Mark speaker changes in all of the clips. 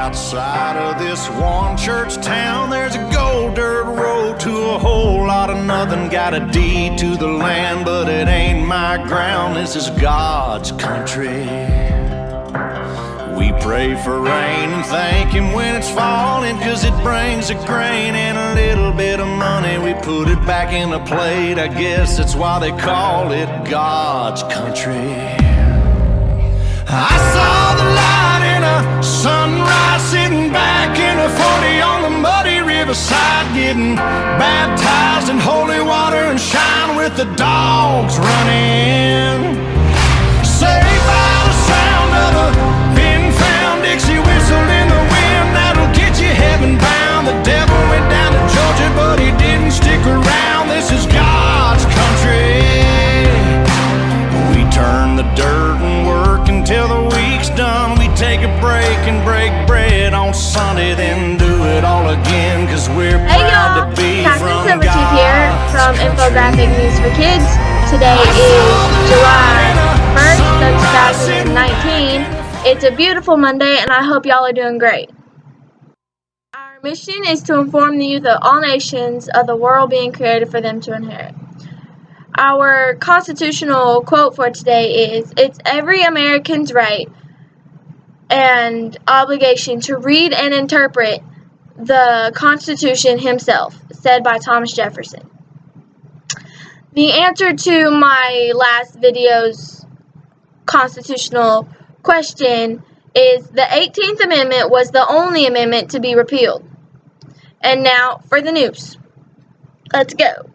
Speaker 1: Outside of this one church town, there's a gold dirt road to a whole lot of nothing. Got a deed to the land, but it ain't my ground. This is God's country. We pray for rain and thank Him when it's falling, 'cause it brings a grain and a little bit of money. We put it back in the plate, I guess that's why they call it God's country. I saw the light in a sunrise, sitting back in a 40 on the muddy riverside, getting baptized in holy water and shine with the dogs running. Saved by the sound of a pin-found Dixie whistle in the wind, that'll get you heaven bound. The devil went down to Georgia, but he didn't stick around. This is God's country. We turn the dirt and work until the week's done. We take a break and break bread on Sunday, then do it all again, 'cause we're proud to be from God's
Speaker 2: here from Infographic News for Kids. Today is July 1st of 2019. It's a beautiful Monday, and I hope y'all are doing great. Our mission is to inform the youth of all nations of the world being created for them to inherit. Our constitutional quote for today is, "It's every American's right and obligation to read and interpret the Constitution himself," said by Thomas Jefferson. The answer to my last video's constitutional question is the 18th Amendment was the only amendment to be repealed. And now for the news. Let's go.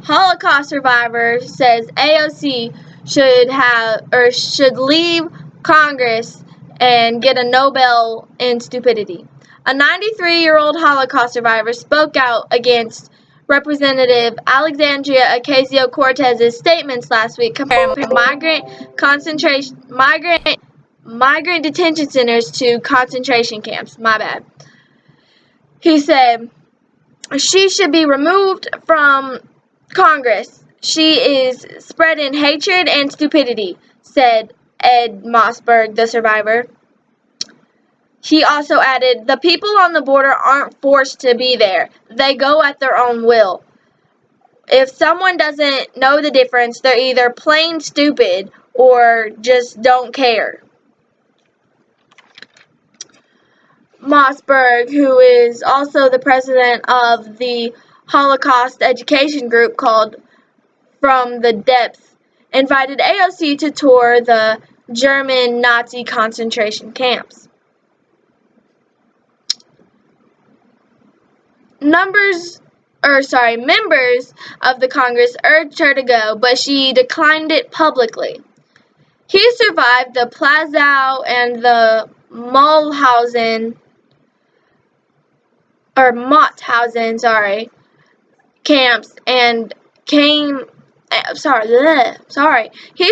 Speaker 2: Holocaust survivor says AOC should leave Congress and get a Nobel in stupidity. A 93-year-old Holocaust survivor spoke out against Representative Alexandria Ocasio-Cortez's statements last week comparing migrant detention centers to concentration camps. My bad. He said she should be removed from Congress. She is spreading hatred and stupidity, said Ed Mossberg, the survivor. He also added, "The people on the border aren't forced to be there. They go at their own will. If someone doesn't know the difference, they're either plain stupid or just don't care." Mossberg, who is also the president of the Holocaust education group called From the Depths, invited AOC to tour the German Nazi concentration camps. Members of the Congress urged her to go, but she declined it publicly. He survived the Plaszow and the Mauthausen camps and He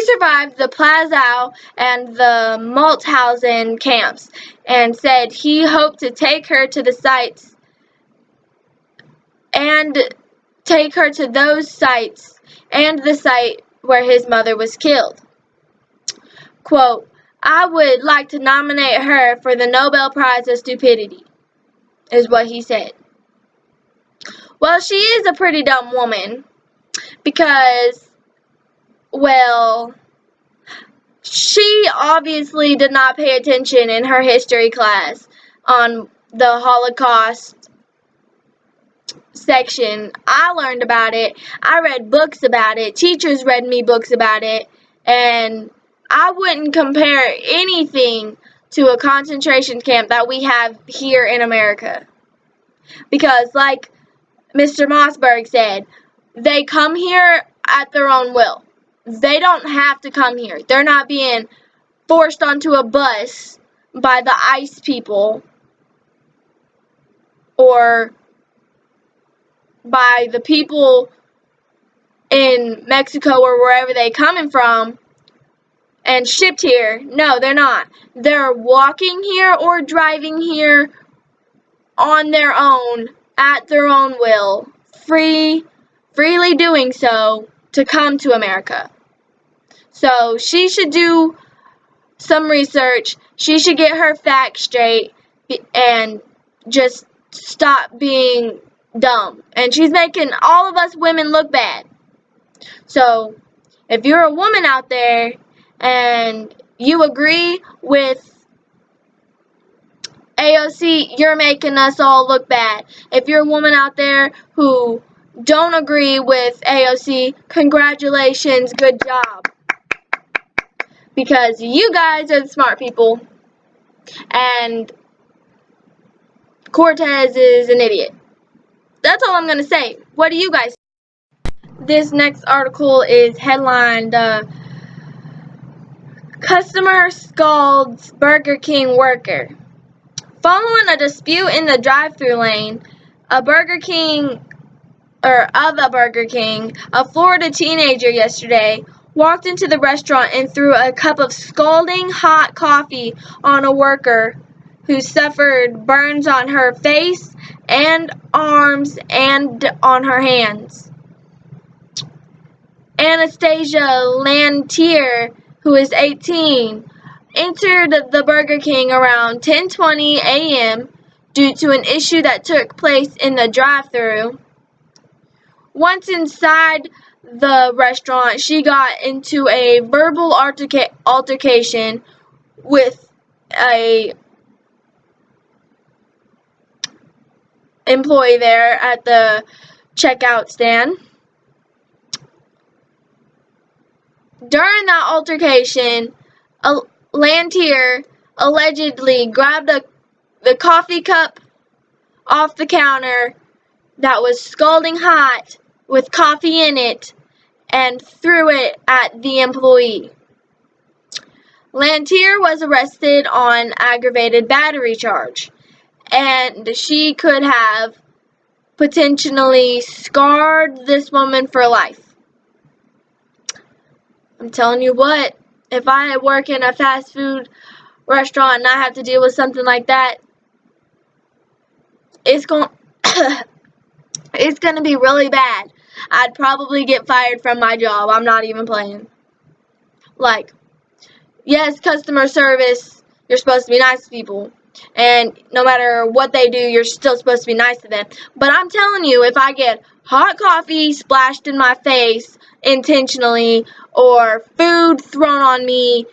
Speaker 2: survived the Plaszow and the Mauthausen camps and said he hoped to take her to those sites and the site where his mother was killed. Quote, "I would like to nominate her for the Nobel Prize of Stupidity," is what he said. Well, she is a pretty dumb woman because, well, she obviously did not pay attention in her history class on the Holocaust section. I learned about it. I read books about it. Teachers read me books about it. And I wouldn't compare anything to a concentration camp that we have here in America. Because, like Mr. Mossberg said, they come here at their own will. They don't have to come here. They're not being forced onto a bus by the ICE people or by the people in Mexico or wherever they're coming from and shipped here. No, they're not. They're walking here or driving here on their own, at their own will, freely doing so to come to America. So she should do some research. She should get her facts straight and just stop being dumb. And she's making all of us women look bad. So, if you're a woman out there and you agree with AOC, you're making us all look bad. If you're a woman out there who don't agree with AOC, congratulations, good job. Because you guys are the smart people, and Cortez is an idiot. That's all I'm going to say. What do you guys think? This next article is headlined, Customer Scalds Burger King Worker. Following a dispute in the drive-thru lane, a Burger King, a Florida teenager yesterday walked into the restaurant and threw a cup of scalding hot coffee on a worker who suffered burns on her face and arms and on her hands. Anastasia Lantier, who is 18, entered the Burger King around 10:20 a.m. due to an issue that took place in the drive-thru. Once inside the restaurant, she got into a verbal altercation with a employee there at the checkout stand. During that altercation, Lantier allegedly grabbed the coffee cup off the counter that was scalding hot with coffee in it and threw it at the employee. Lantier was arrested on aggravated battery charge, and she could have potentially scarred this woman for life. I'm telling you what, if I work in a fast food restaurant and I have to deal with something like that, it's going to be really bad. I'd probably get fired from my job. I'm not even playing. Like, yes, customer service, you're supposed to be nice to people. And no matter what they do, you're still supposed to be nice to them. But I'm telling you, if I get hot coffee splashed in my face intentionally, or food thrown on me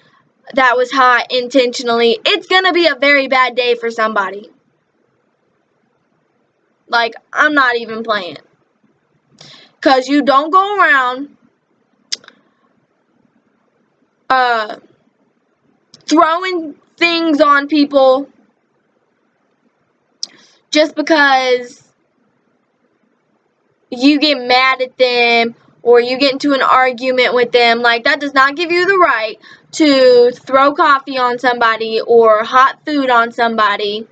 Speaker 2: that was hot intentionally, it's gonna be a very bad day for somebody. Like, I'm not even playing. Because you don't go around throwing things on people just because you get mad at them or you get into an argument with them. Like, that does not give you the right to throw coffee on somebody or hot food on somebody.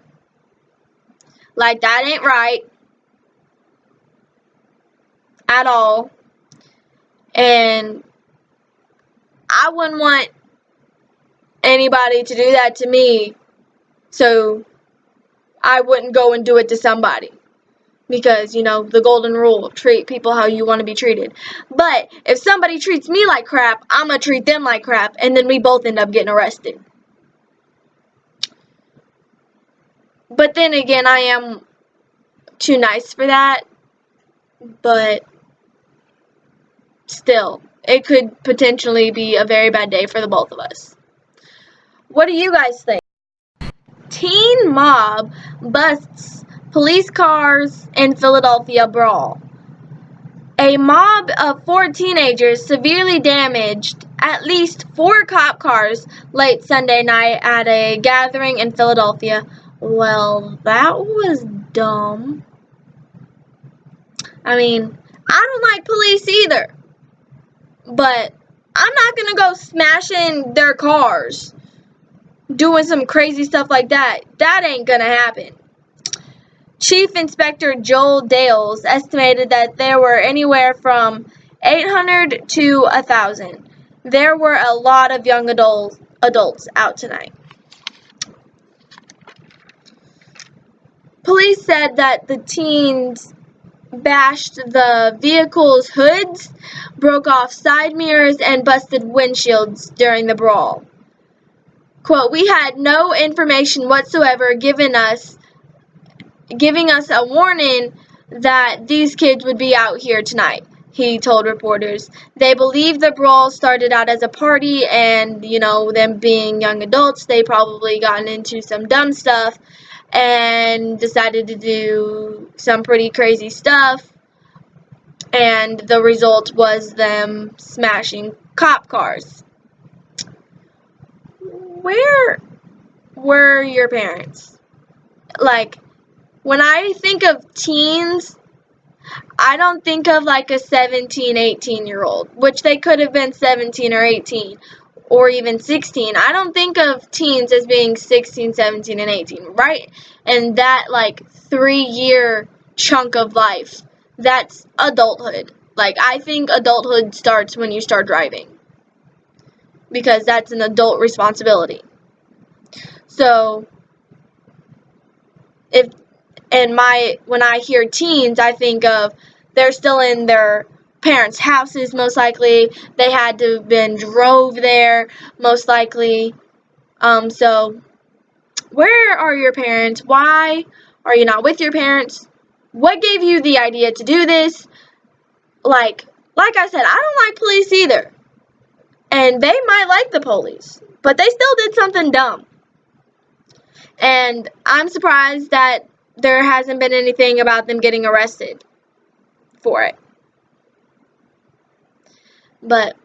Speaker 2: Like, that ain't right at all. And I wouldn't want anybody to do that to me, so I wouldn't go and do it to somebody. Because, you know, the golden rule, treat people how you want to be treated. But if somebody treats me like crap, I'm going to treat them like crap, and then we both end up getting arrested. But then again, I am too nice for that. But still, it could potentially be a very bad day for the both of us. What do you guys think? Teen mob busts police cars in Philadelphia brawl. A mob of 4 teenagers severely damaged at least 4 cop cars late Sunday night at a gathering in Philadelphia. Well, that was dumb. I mean, I don't like police either, but I'm not gonna go smashing their cars, doing some crazy stuff like that. That ain't gonna happen. Chief Inspector Joel Dales estimated that there were anywhere from 800 to 1,000. There were a lot of young adults out tonight. Police said that the teens bashed the vehicle's hoods, broke off side mirrors, and busted windshields during the brawl. quote, "We had no information whatsoever giving us a warning that these kids would be out here tonight," he told reporters. They believe the brawl started out as a party, and, them being young adults, they probably gotten into some dumb stuff and decided to do some pretty crazy stuff, and the result was them smashing cop cars. Where were your parents? Like, when I think of teens, I don't think of like a 17, 18-year-old, which they could have been 17 or 18 or even 16. I don't think of teens as being 16, 17, and 18, right? And that like 3-year chunk of life, that's adulthood. Like, I think adulthood starts when you start driving, because that's an adult responsibility. So, when I hear teens, I think of they're still in their parents' houses, most likely. They had to have been drove there, most likely. So, where are your parents? Why are you not with your parents? What gave you the idea to do this? Like I said, I don't like police either. And they might like the police, but they still did something dumb. And I'm surprised that there hasn't been anything about them getting arrested for it. But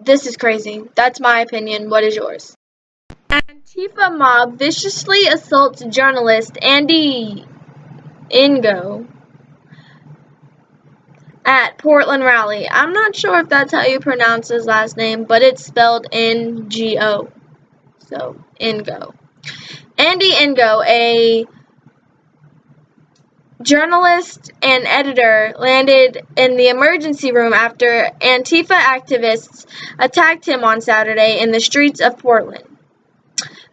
Speaker 2: this is crazy. That's my opinion. What is yours? Antifa mob viciously assaults journalist Andy Ngo at Portland rally. I'm not sure if that's how you pronounce his last name, but it's spelled Ngo. So, Ngo. Andy Ngo, a journalist and editor, landed in the emergency room after Antifa activists attacked him on Saturday in the streets of Portland.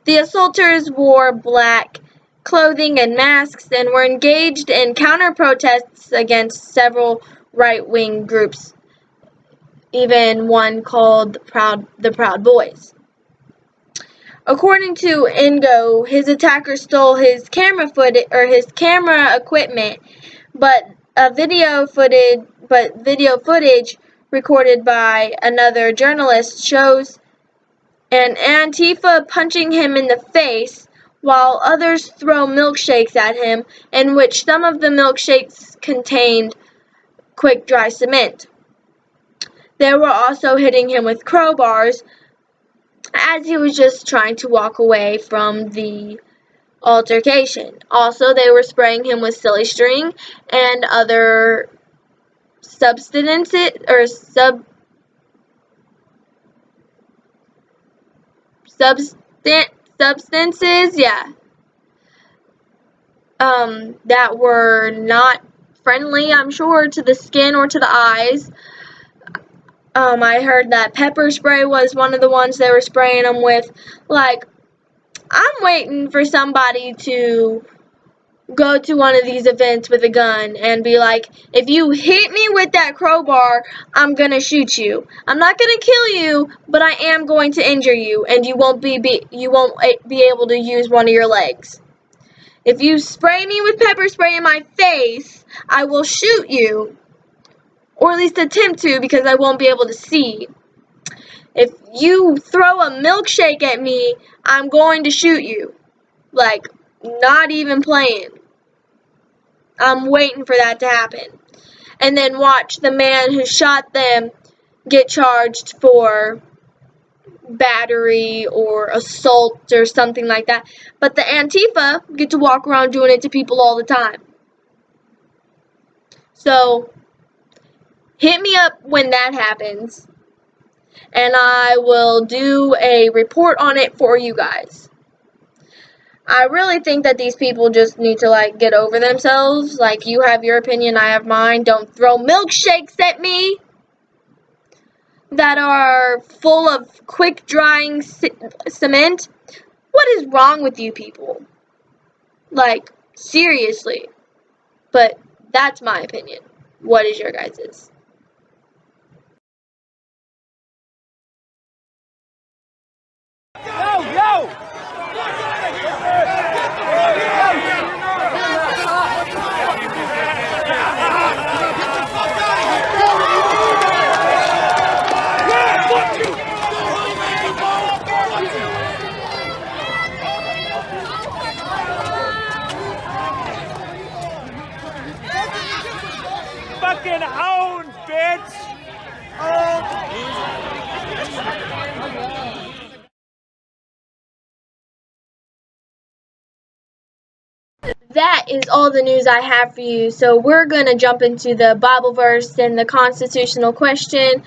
Speaker 2: The assaulters wore black clothing and masks and were engaged in counter-protests against several right-wing groups, even one called the Proud Boys. According to Ngo, his attackers stole his camera equipment, but video footage recorded by another journalist shows an Antifa punching him in the face while others throw milkshakes at him, in which some of the milkshakes contained quick dry cement. They were also hitting him with crowbars as he was just trying to walk away from the altercation. Also, they were spraying him with silly string and other substances, that were not friendly, I'm sure, to the skin or to the eyes. I heard that pepper spray was one of the ones they were spraying them with. Like, I'm waiting for somebody to go to one of these events with a gun and be like, if you hit me with that crowbar, I'm gonna shoot you. I'm not gonna kill you, but I am going to injure you, and you won't be able to use one of your legs. If you spray me with pepper spray in my face, I will shoot you, or at least attempt to, because I won't be able to see. If you throw a milkshake at me, I'm going to shoot you. Like, not even playing. I'm waiting for that to happen. And then watch the man who shot them get charged for battery or assault or something like that. But the Antifa get to walk around doing it to people all the time. So, hit me up when that happens, and I will do a report on it for you guys. I really think that these people just need to, like, get over themselves. Like, you have your opinion, I have mine. Don't throw milkshakes at me that are full of quick-drying cement. What is wrong with you people? Like, seriously. But that's my opinion. What is your guys's? that is all the news I have for you. So we're going to jump into the Bible verse and the constitutional question,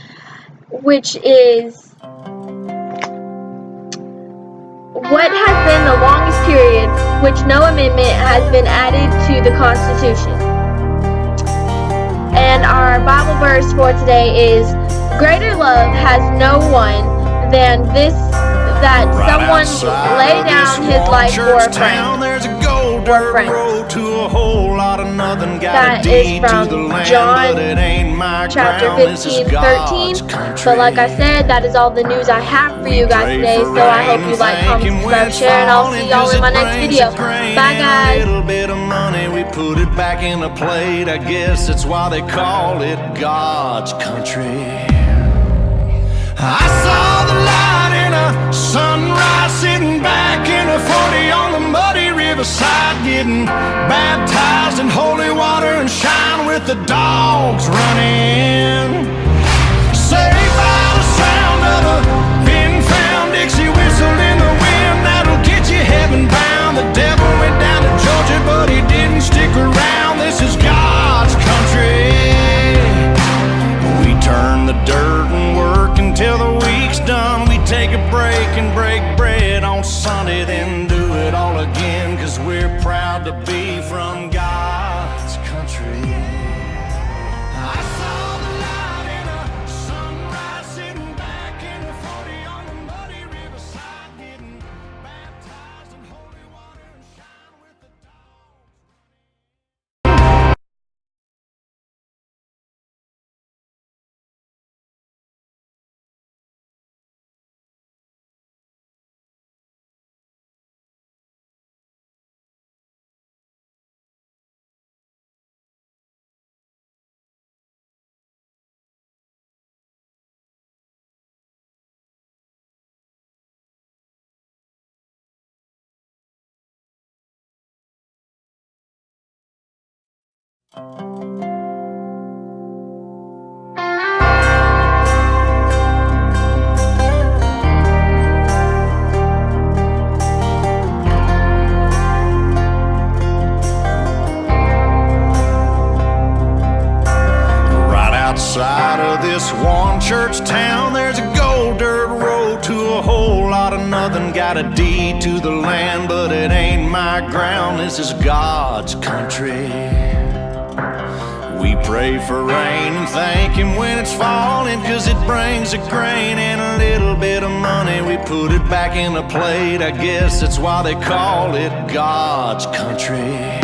Speaker 2: which is, what has been the longest period which no amendment has been added to the Constitution? And our Bible verse for today is, greater love has no one than this, that someone lay down his life for a friend.
Speaker 1: There's a gold dirt road to a whole lot of nothing.
Speaker 2: That is from John chapter 15-13. But like I said, that is all the news I have for you guys today. So I hope you like, comment, subscribe, share, and I'll see y'all in my next video. Bye guys.
Speaker 1: A little bit of money, we put it back in a plate. I guess that's why they call it God's country. I saw the light in a sunrise, sitting back in a 40 on the muddy riverside, getting baptized in holy water and shine with the dogs running. Saved by the sound of a pin-found Dixie whistle in the wind, that'll get you heaven bound. The devil went down to Georgia, but he didn't stick around. This is God's country. We turn the dirt and work until the week's done. We take a break and break bread on Sunday, then do it all again, 'cause we're proud to be from God's country. I saw the light in a sunrise, sitting back in the 40 on the muddy riverside, getting baptized in holy water and shine with the dogs. Outside of this one church town, there's a gold dirt road to a whole lot of nothing. Got a deed to the land, but it ain't my ground. This is God's country. We pray for rain and thank Him when it's falling, 'cause it brings a grain and a little bit of money. We put it back in a plate. I guess that's why they call it God's country.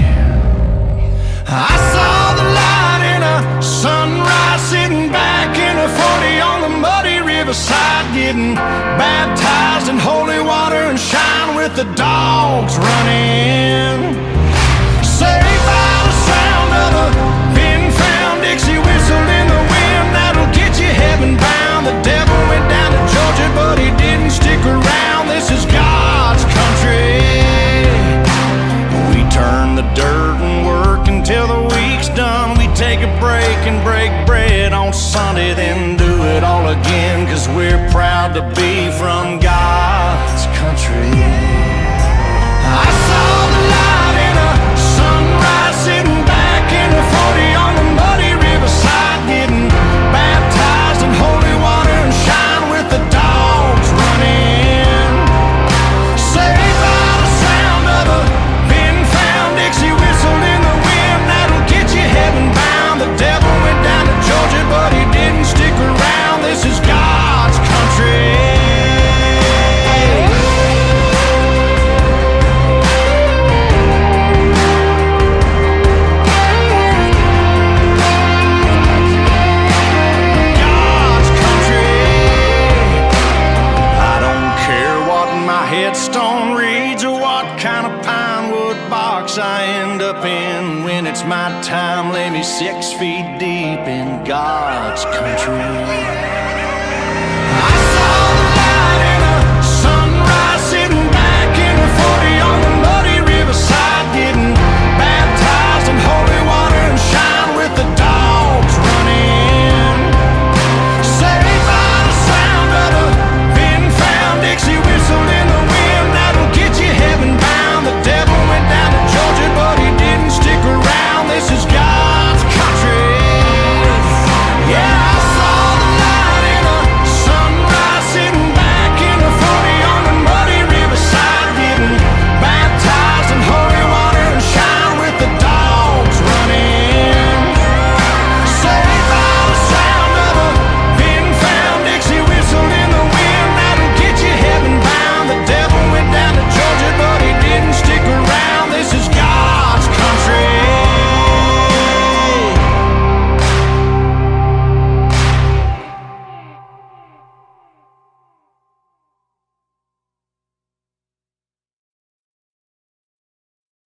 Speaker 1: I saw the light in a sunrise, sitting back in a 40 on the muddy riverside, getting baptized in holy water and shine with the dogs running. Saved by the sound of a pin-found Dixie whistle in the wind, that'll get you heaven bound. The devil went down to Georgia, but he didn't stick around. This is God's country. We turn the dirt and work until the week's done. We take a break and break bread on Sunday, then do it all again, 'cause we're proud to be from God's country. I saw the light in a sunrise, sitting back in a 40 on the muddy riverside, getting baptized in holy water and shine with the dogs running. Saved by the sound of a pin-found Dixie whistle in the wind, that'll get you heaven bound. The devil went down to Georgia, but he didn't stick around. This is God's country. God's country. I don't care what my headstone reads or what kind of pine wood box I end up in. When it's my time, lay me 6 feet deep in God's country.